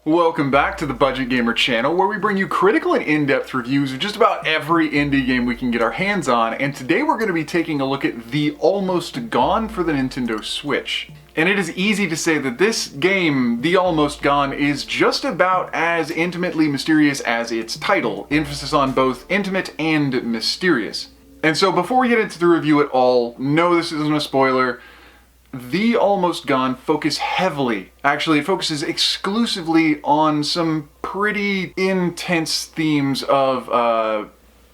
Welcome back to the Budget Gamer channel, where we bring you critical and in-depth reviews of just about every indie game we can get our hands on, and today we're going to be taking a look at The Almost Gone for the Nintendo Switch. And it is easy to say that this game, The Almost Gone, is just about as intimately mysterious as its title, emphasis on both intimate and mysterious. And so before we get into the review at all, no, this isn't a spoiler. The Almost Gone focuses exclusively on some pretty intense themes of a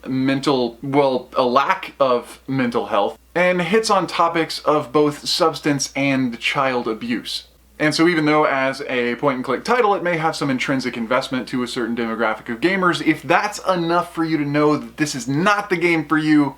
lack of mental health, and hits on topics of both substance and child abuse. And so even though as a point-and-click title it may have some intrinsic investment to a certain demographic of gamers, if that's enough for you to know that this is not the game for you,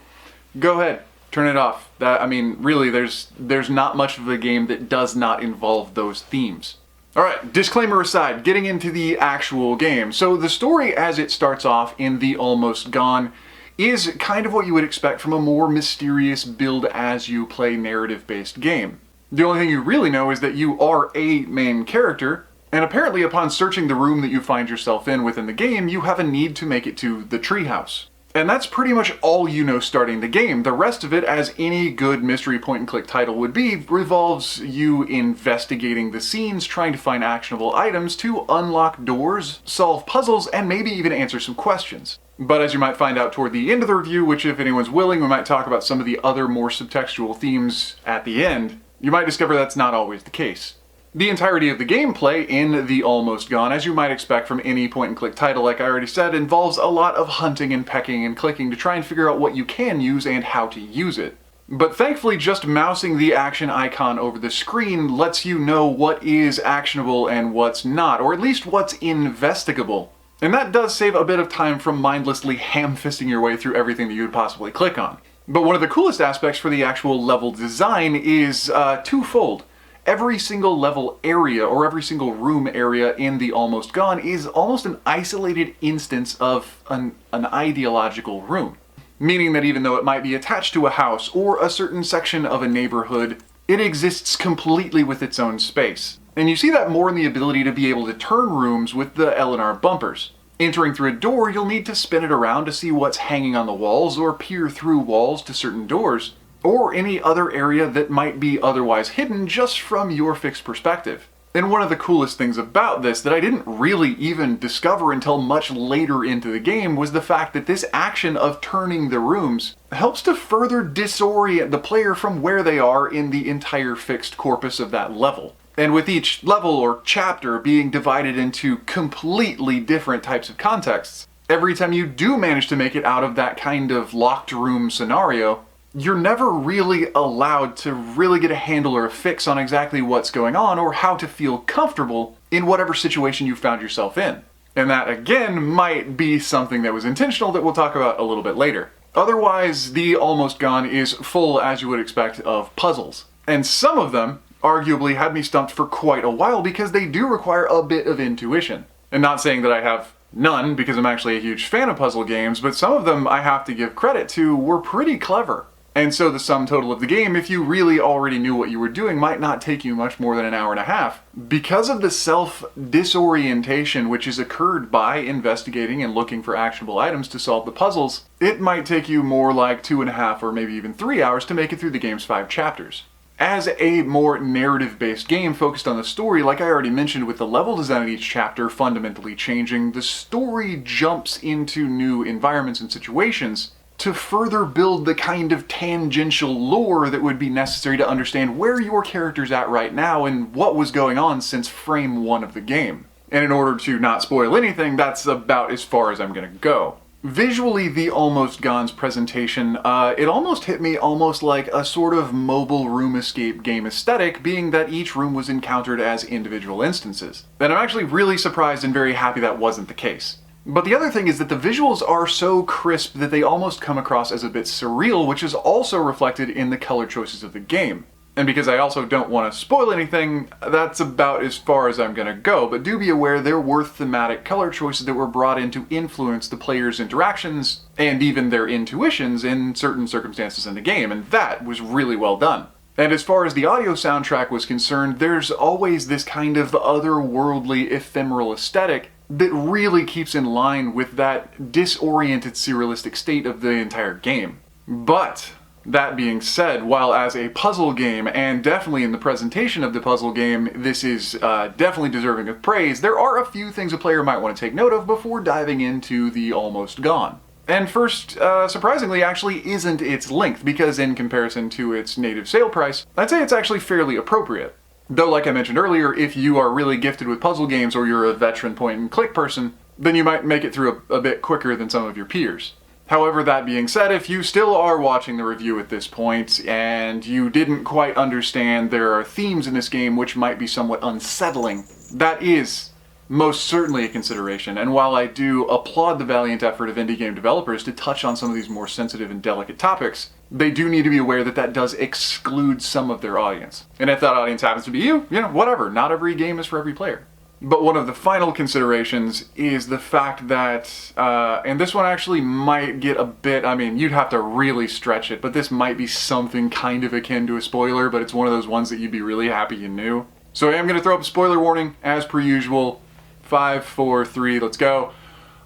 go ahead. Turn it off. Really, there's not much of a game that does not involve those themes. Alright, disclaimer aside, getting into the actual game. So the story as it starts off in The Almost Gone is kind of what you would expect from a more mysterious build-as-you-play narrative-based game. The only thing you really know is that you are a main character, and apparently upon searching the room that you find yourself in within the game, you have a need to make it to the treehouse. And that's pretty much all you know starting the game. The rest of it, as any good mystery point-and-click title would be, revolves you investigating the scenes, trying to find actionable items to unlock doors, solve puzzles, and maybe even answer some questions. But as you might find out toward the end of the review, which if anyone's willing, we might talk about some of the other more subtextual themes at the end, you might discover that's not always the case. The entirety of the gameplay in The Almost Gone, as you might expect from any point-and-click title, like I already said, involves a lot of hunting and pecking and clicking to try and figure out what you can use and how to use it. But thankfully, just mousing the action icon over the screen lets you know what is actionable and what's not, or at least what's investigable. And that does save a bit of time from mindlessly ham-fisting your way through everything that you would possibly click on. But one of the coolest aspects for the actual level design is twofold. Every single level area, or every single room area in The Almost Gone is almost an isolated instance of an ideological room. Meaning that even though it might be attached to a house or a certain section of a neighborhood, it exists completely with its own space. And you see that more in the ability to be able to turn rooms with the L&R bumpers. Entering through a door, you'll need to spin it around to see what's hanging on the walls or peer through walls to certain doors, or any other area that might be otherwise hidden just from your fixed perspective. And one of the coolest things about this that I didn't really even discover until much later into the game was the fact that this action of turning the rooms helps to further disorient the player from where they are in the entire fixed corpus of that level. And with each level or chapter being divided into completely different types of contexts, every time you do manage to make it out of that kind of locked room scenario, you're never really allowed to really get a handle or a fix on exactly what's going on or how to feel comfortable in whatever situation you found yourself in. And that, again, might be something that was intentional that we'll talk about a little bit later. Otherwise, The Almost Gone is full, as you would expect, of puzzles. And some of them, arguably, had me stumped for quite a while because they do require a bit of intuition. And not saying that I have none, because I'm actually a huge fan of puzzle games, but some of them I have to give credit to were pretty clever. And so the sum total of the game, if you really already knew what you were doing, might not take you much more than an hour and a half. Because of the self-disorientation which is occurred by investigating and looking for actionable items to solve the puzzles, it might take you more like 2.5 or maybe even 3 hours to make it through the game's 5 chapters. As a more narrative-based game focused on the story, like I already mentioned with the level design of each chapter fundamentally changing, the story jumps into new environments and situations to further build the kind of tangential lore that would be necessary to understand where your character's at right now and what was going on since frame 1 of the game. And in order to not spoil anything, that's about as far as I'm gonna go. Visually, The Almost Gone's presentation, it almost hit me almost like a sort of mobile room escape game aesthetic, being that each room was encountered as individual instances. And I'm actually really surprised and very happy that wasn't the case. But the other thing is that the visuals are so crisp that they almost come across as a bit surreal, which is also reflected in the color choices of the game. And because I also don't want to spoil anything, that's about as far as I'm gonna go, but do be aware there were thematic color choices that were brought in to influence the player's interactions and even their intuitions in certain circumstances in the game, and that was really well done. And as far as the audio soundtrack was concerned, there's always this kind of otherworldly, ephemeral aesthetic that really keeps in line with that disoriented, surrealistic state of the entire game. But that being said, while as a puzzle game, and definitely in the presentation of the puzzle game, this is definitely deserving of praise, there are a few things a player might want to take note of before diving into the Almost Gone. And first, surprisingly, actually isn't its length, because in comparison to its native sale price, I'd say it's actually fairly appropriate. Though, like I mentioned earlier, if you are really gifted with puzzle games or you're a veteran point-and-click person, then you might make it through a bit quicker than some of your peers. However, that being said, if you still are watching the review at this point and you didn't quite understand there are themes in this game which might be somewhat unsettling, that is most certainly a consideration. And while I do applaud the valiant effort of indie game developers to touch on some of these more sensitive and delicate topics, they do need to be aware that that does exclude some of their audience. And if that audience happens to be you, whatever, not every game is for every player. But one of the final considerations is the fact that, and this one actually might get a bit, you'd have to really stretch it, but this might be something kind of akin to a spoiler, but it's one of those ones that you'd be really happy you knew. So I am going to throw up a spoiler warning, as per usual. 5, 4, 3, let's go.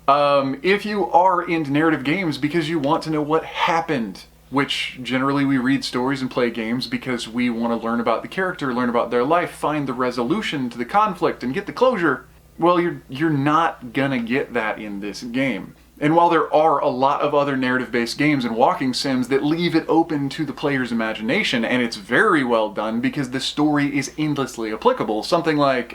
If you are into narrative games because you want to know what happened, which generally we read stories and play games because we want to learn about the character, learn about their life, find the resolution to the conflict, and get the closure, well, you're not gonna get that in this game. And while there are a lot of other narrative-based games and walking sims that leave it open to the player's imagination, and it's very well done because the story is endlessly applicable, something like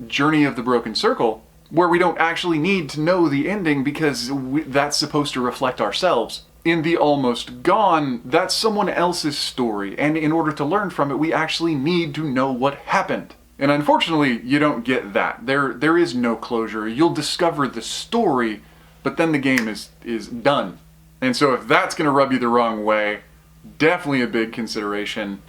Journey of the Broken Circle, where we don't actually need to know the ending because that's supposed to reflect ourselves. In the Almost Gone, that's someone else's story, and in order to learn from it, we actually need to know what happened. And unfortunately, you don't get that. There is no closure. You'll discover the story, but then the game is done. And so if that's going to rub you the wrong way, definitely a big consideration.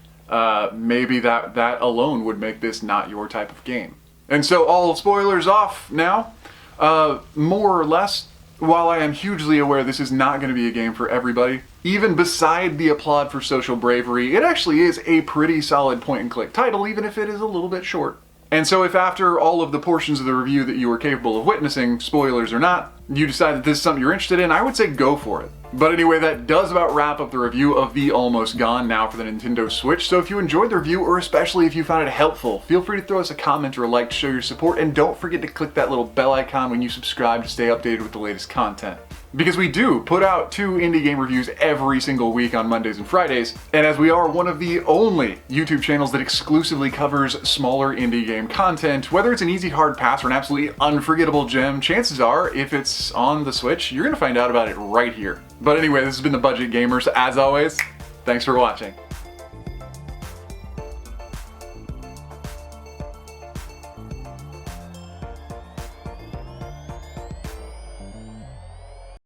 Maybe that alone would make this not your type of game. And so all spoilers off now. More or less, while I am hugely aware this is not going to be a game for everybody, even beside the applaud for social bravery, it actually is a pretty solid point-and-click title, even if it is a little bit short. And so if after all of the portions of the review that you were capable of witnessing, spoilers or not, you decide that this is something you're interested in, I would say go for it. But anyway, that does about wrap up the review of The Almost Gone now for the Nintendo Switch. So if you enjoyed the review, or especially if you found it helpful, feel free to throw us a comment or a like to show your support, and don't forget to click that little bell icon when you subscribe to stay updated with the latest content. Because we do put out 2 indie game reviews every single week on Mondays and Fridays, and as we are one of the only YouTube channels that exclusively covers smaller indie game content, whether it's an easy hard pass or an absolutely unforgettable gem, chances are, if it's on the Switch, you're gonna find out about it right here. But anyway, this has been The Budget Gamer, so as always, thanks for watching.